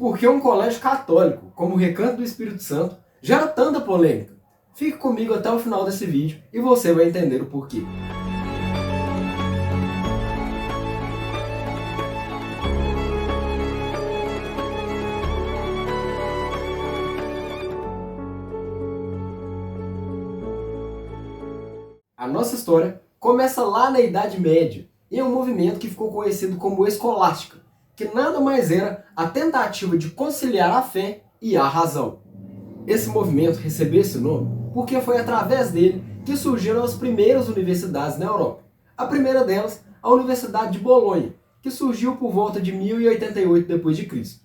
Por que um colégio católico, como o Recanto do Espírito Santo, gera tanta polêmica? Fique comigo até o final desse vídeo e você vai entender o porquê. A nossa história começa lá na Idade Média, em um movimento que ficou conhecido como escolástica, que nada mais era a tentativa de conciliar a fé e a razão. Esse movimento recebeu esse nome porque foi através dele que surgiram as primeiras universidades na Europa. A primeira delas, a Universidade de Bolonha, que surgiu por volta de 1088 d.C.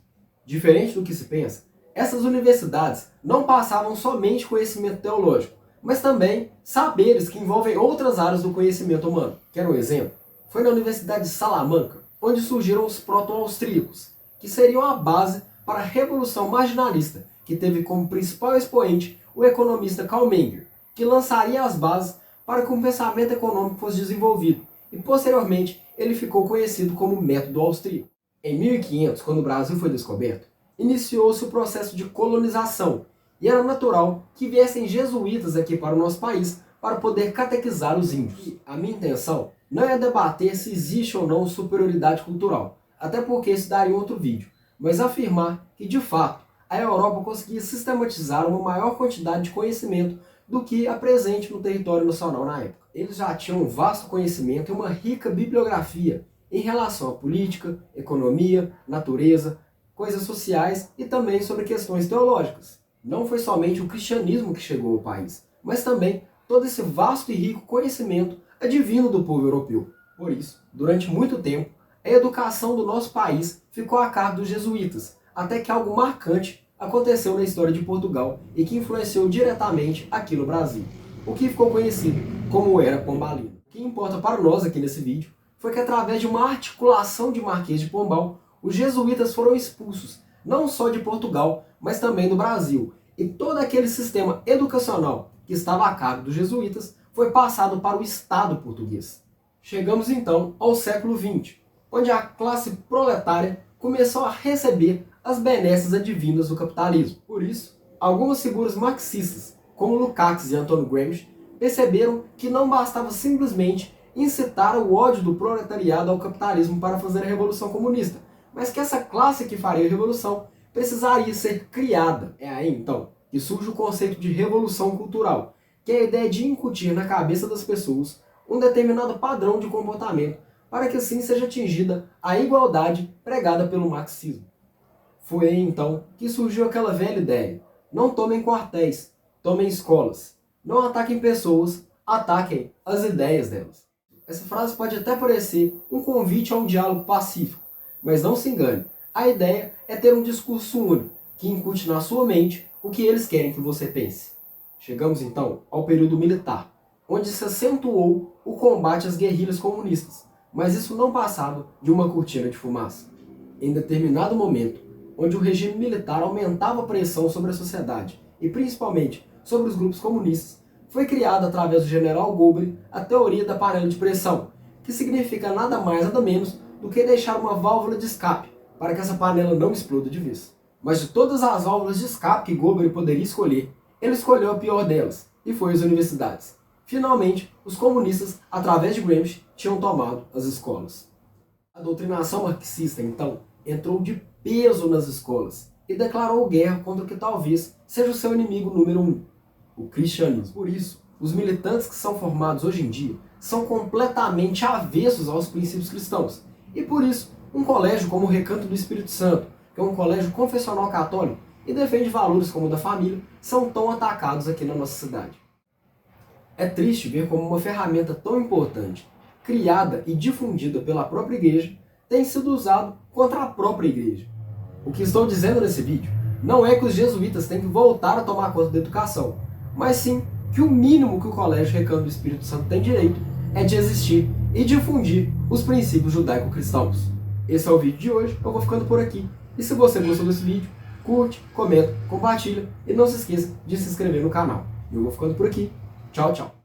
Diferente do que se pensa, essas universidades não passavam somente conhecimento teológico, mas também saberes que envolvem outras áreas do conhecimento humano. Quer um exemplo? Foi na Universidade de Salamanca, onde surgiram os proto-austríacos, que seriam a base para a Revolução Marginalista, que teve como principal expoente o economista Karl Menger, que lançaria as bases para que um pensamento econômico fosse desenvolvido, e posteriormente ele ficou conhecido como Método Austríaco. Em 1500, quando o Brasil foi descoberto, iniciou-se o processo de colonização, e era natural que viessem jesuítas aqui para o nosso país para poder catequizar os índios. E a minha intenção não é debater se existe ou não superioridade cultural, até porque isso daria outro vídeo, mas afirmar que, de fato, a Europa conseguia sistematizar uma maior quantidade de conhecimento do que a presente no território nacional na época. Eles já tinham um vasto conhecimento e uma rica bibliografia em relação à política, economia, natureza, coisas sociais e também sobre questões teológicas. Não foi somente o cristianismo que chegou ao país, mas também todo esse vasto e rico conhecimento advindo do povo europeu. Por isso, durante muito tempo, a educação do nosso país ficou a cargo dos jesuítas, até que algo marcante aconteceu na história de Portugal e que influenciou diretamente aqui no Brasil, o que ficou conhecido como Era Pombalina. O que importa para nós aqui nesse vídeo foi que, através de uma articulação de Marquês de Pombal, os jesuítas foram expulsos, não só de Portugal, mas também do Brasil, e todo aquele sistema educacional que estava a cargo dos jesuítas foi passado para o Estado português. Chegamos então ao século XX, onde a classe proletária começou a receber as benesses advindas do capitalismo. Por isso, algumas figuras marxistas, como Lukács e Antônio Gramsci, perceberam que não bastava simplesmente incitar o ódio do proletariado ao capitalismo para fazer a Revolução Comunista, mas que essa classe que faria a revolução precisaria ser criada. É aí então que surge o conceito de revolução cultural, que é a ideia de incutir na cabeça das pessoas um determinado padrão de comportamento para que assim seja atingida a igualdade pregada pelo marxismo. Foi aí então que surgiu aquela velha ideia: não tomem quartéis, tomem escolas. Não ataquem pessoas, ataquem as ideias delas. Essa frase pode até parecer um convite a um diálogo pacífico, mas não se engane, a ideia é ter um discurso único, que incute na sua mente o que eles querem que você pense. Chegamos então ao período militar, onde se acentuou o combate às guerrilhas comunistas, mas isso não passava de uma cortina de fumaça. Em determinado momento, onde o regime militar aumentava a pressão sobre a sociedade, e principalmente sobre os grupos comunistas, foi criada através do general Goebbels a teoria da panela de pressão, que significa nada mais nada menos do que deixar uma válvula de escape, para que essa panela não exploda de vez. Mas de todas as válvulas de escape que Goebbels poderia escolher, ele escolheu a pior delas, e foi as universidades. Finalmente, os comunistas, através de Gramsci, tinham tomado as escolas. A doutrinação marxista, então, entrou de peso nas escolas e declarou guerra contra o que talvez seja o seu inimigo número 1, o cristianismo. Por isso, os militantes que são formados hoje em dia são completamente avessos aos princípios cristãos. E por isso, um colégio como o Recanto do Espírito Santo, que é um colégio confessional católico e defende valores como o da família, são tão atacados aqui na nossa cidade. É triste ver como uma ferramenta tão importante, criada e difundida pela própria igreja, tem sido usado contra a própria igreja. O que estou dizendo nesse vídeo não é que os jesuítas têm que voltar a tomar conta da educação, mas sim que o mínimo que o Colégio Recanto do Espírito Santo tem direito é de existir e difundir os princípios judaico-cristãos. Esse é o vídeo de hoje, eu vou ficando por aqui. E se você gostou desse vídeo, curte, comenta, compartilha e não se esqueça de se inscrever no canal. Eu vou ficando por aqui. Tchau, tchau.